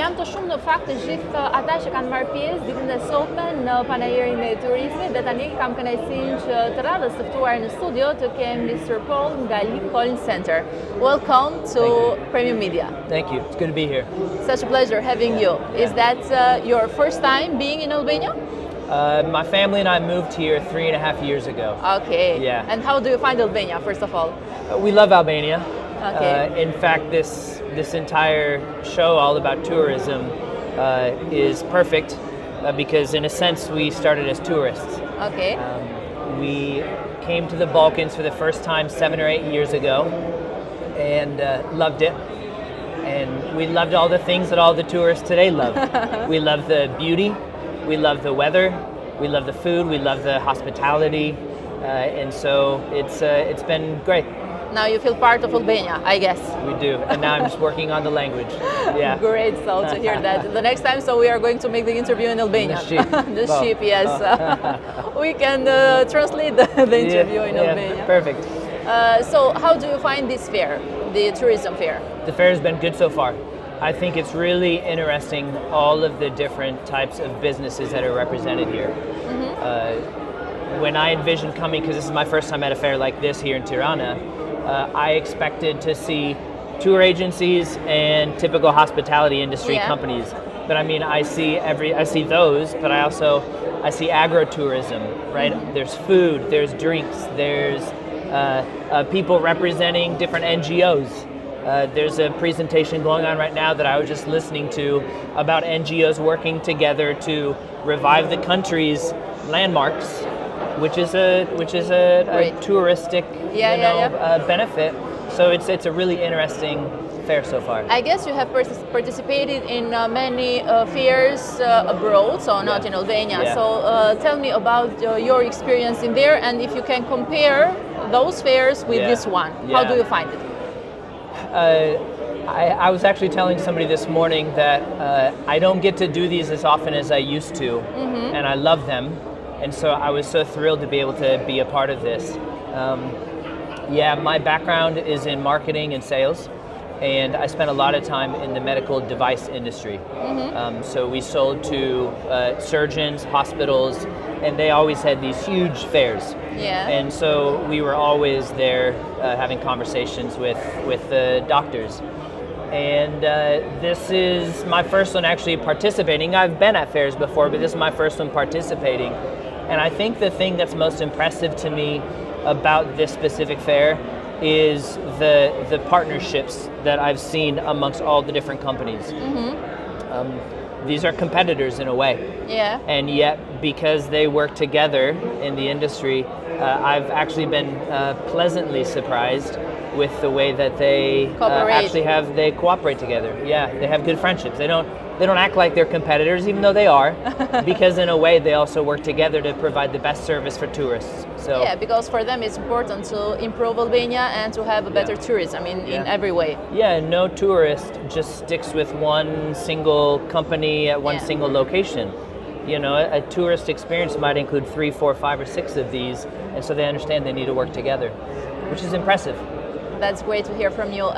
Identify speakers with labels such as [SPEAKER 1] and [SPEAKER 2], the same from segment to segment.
[SPEAKER 1] jam të shumë në fakt të gjithë ata që kanë marrë pjesë ditën e sotme në panajërin e turizmit dhe tani kam kënaqësinë që të radhës të ftuar në studio të kem Mr. Paul nga Lincoln Center. Welcome to Premium Media.
[SPEAKER 2] Thank you. It's good to be here.
[SPEAKER 1] Such a pleasure having you. Is that your first time being in Albania?
[SPEAKER 2] My family and I moved here 3.5 years ago.
[SPEAKER 1] Okay.
[SPEAKER 2] Yeah.
[SPEAKER 1] And how do you find Albania, first of all?
[SPEAKER 2] We love Albania.
[SPEAKER 1] Okay.
[SPEAKER 2] In fact, this entire show all about tourism is perfect because in a sense we started as tourists.
[SPEAKER 1] Okay.
[SPEAKER 2] We came to the Balkans for the first time 7 or 8 years ago and loved it. And we loved all the things that all the tourists today love. We love the beauty, we love the weather, we love the food, we love the hospitality, and so it's been great.
[SPEAKER 1] Now you feel part of Albania, I guess.
[SPEAKER 2] We do, and now I'm just working on the language. Yeah.
[SPEAKER 1] Great, so to hear that. The next time, so we are going to make the interview in Albania.
[SPEAKER 2] The ship.
[SPEAKER 1] The ship, yes. We can translate the interview in Albania.
[SPEAKER 2] Perfect.
[SPEAKER 1] So how do you find this fair, the tourism fair?
[SPEAKER 2] The fair has been good so far. I think it's really interesting, all of the different types of businesses that are represented here. When I envisioned coming, because this is my first time at a fair like this here in Tirana, I expected to see tour agencies and typical hospitality industry companies. But I mean, I see those, but I see agro-tourism, right? There's food, there's drinks, there's people representing different NGOs. There's a presentation going on right now that I was just listening to about NGOs working together to revive the country's landmarks, which is a touristic benefit. So it's a really interesting fair so far.
[SPEAKER 1] I guess you have participated in many fairs abroad, so not in Albania.
[SPEAKER 2] Yeah.
[SPEAKER 1] So tell me about your experience in there, and if you can compare those fairs with this one. How do you find it?
[SPEAKER 2] I was actually telling somebody this morning that I don't get to do these as often as I used to, and I love them. And so I was so thrilled to be able to be a part of this. My background is in marketing and sales, and I spent a lot of time in the medical device industry. So we sold to surgeons, hospitals, and they always had these huge fairs.
[SPEAKER 1] Yeah.
[SPEAKER 2] And so we were always there having conversations with the doctors. And this is my first one actually participating. I've been at fairs before, but this is my first one participating. And I think the thing that's most impressive to me about this specific fair is the partnerships that I've seen amongst all the different companies. These are competitors in a way. Yeah. And yet, because they work together in the industry, I've actually been pleasantly surprised with the way that they they cooperate together. Yeah, they have good friendships. They don't act like they're competitors, even though they are, because in a way they also work together to provide the best service for tourists. So
[SPEAKER 1] yeah, because for them it's important to improve Albania and to have a better tourism in every way.
[SPEAKER 2] Yeah, no tourist just sticks with one single company at one single location. You know, a tourist experience might include 3, 4, 5, or 6 of these, and so they understand they need to work together, which is impressive.
[SPEAKER 1] That's great to hear from you.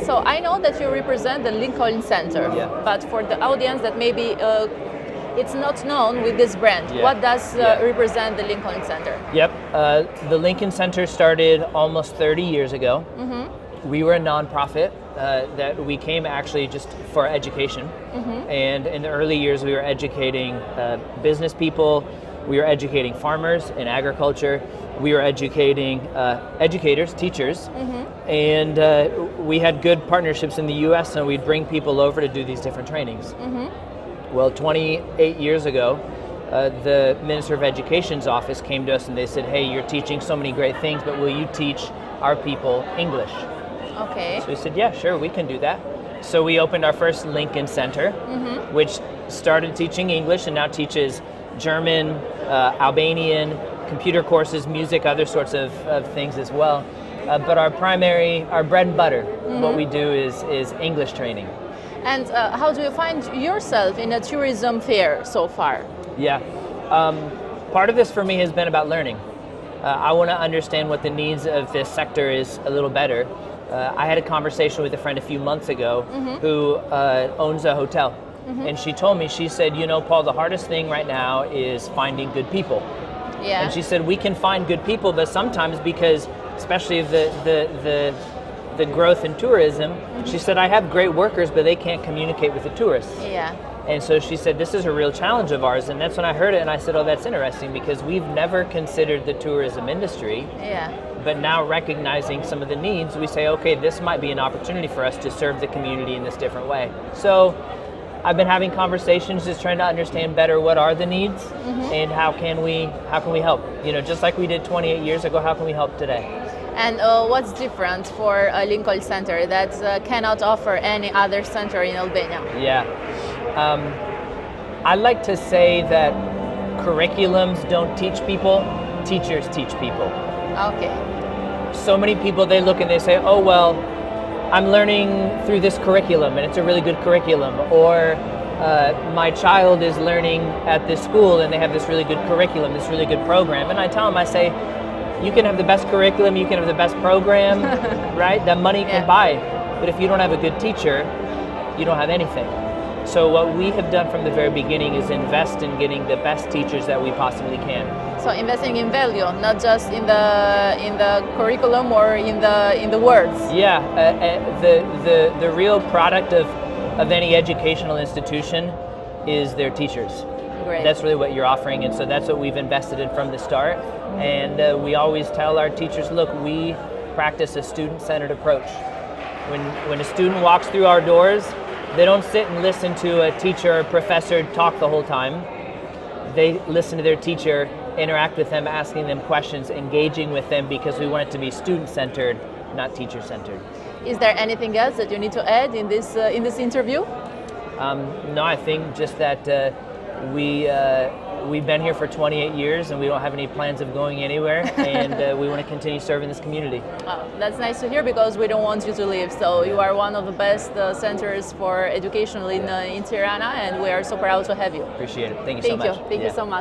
[SPEAKER 1] So I know that you represent the Lincoln Center, but for the audience that maybe it's not known with this brand, what does represent the Lincoln Center? Yep,
[SPEAKER 2] the Lincoln Center started almost 30 years ago. We were a nonprofit that we came actually just for education. And in the early years we were educating business people, we were educating farmers in agriculture, we were educating educators, teachers, and we had good partnerships in the US, and we'd bring people over to do these different trainings. Well, 28 years ago, the Minister of Education's office came to us and they said, hey, you're teaching so many great things, but will you teach our people English?
[SPEAKER 1] Okay.
[SPEAKER 2] So we said, yeah, sure, we can do that. So we opened our first Lincoln Center, which started teaching English and now teaches German, Albanian, computer courses, music, other sorts of things as well. But our bread and butter, what we do is English training.
[SPEAKER 1] And how do you find yourself in a tourism fair so far?
[SPEAKER 2] Yeah, part of this for me has been about learning. I want to understand what the needs of this sector is a little better. I had a conversation with a friend a few months ago who owns a hotel. And she told me, she said, you know, Paul, the hardest thing right now is finding good people.
[SPEAKER 1] Yeah.
[SPEAKER 2] And she said, we can find good people, but sometimes because, especially the growth in tourism, she said, I have great workers, but they can't communicate with the tourists.
[SPEAKER 1] Yeah.
[SPEAKER 2] And so she said, this is a real challenge of ours. And that's when I heard it and I said, oh, that's interesting, because we've never considered the tourism industry.
[SPEAKER 1] Yeah.
[SPEAKER 2] But now recognizing some of the needs, we say, okay, this might be an opportunity for us to serve the community in this different way. So I've been having conversations, just trying to understand better what are the needs and how can we help? You know, just like we did 28 years ago, how can we help today?
[SPEAKER 1] And what's different for a Lincoln Center that cannot offer any other center in Albania?
[SPEAKER 2] Yeah. I like to say that curriculums don't teach people, teachers teach people.
[SPEAKER 1] Okay.
[SPEAKER 2] So many people, they look and they say, oh, well, I'm learning through this curriculum and it's a really good curriculum. Or my child is learning at this school and they have this really good curriculum, this really good program. And I tell them, I say, you can have the best curriculum, you can have the best program, right? That money can buy. But if you don't have a good teacher, you don't have anything. So what we have done from the very beginning is invest in getting the best teachers that we possibly can.
[SPEAKER 1] So investing in value, not just in the curriculum or in the words.
[SPEAKER 2] Yeah, the real product of any educational institution is their teachers.
[SPEAKER 1] Great.
[SPEAKER 2] That's really what you're offering, and so that's what we've invested in from the start. And we always tell our teachers, look, we practice a student-centered approach. When a student walks through our doors, they don't sit and listen to a teacher or professor talk the whole time. They listen to their teacher, interact with them, asking them questions, engaging with them, because we want it to be student-centered, not teacher-centered.
[SPEAKER 1] Is there anything else that you need to add in this interview?
[SPEAKER 2] No, I think just that we've been here for 28 years and we don't have any plans of going anywhere, and we want to continue serving this community.
[SPEAKER 1] Oh, that's nice to hear, because we don't want you to leave. So you are one of the best centers for education in Tirana, and we are so proud to have you.
[SPEAKER 2] Appreciate it. Thank you so much.
[SPEAKER 1] Thank you so much.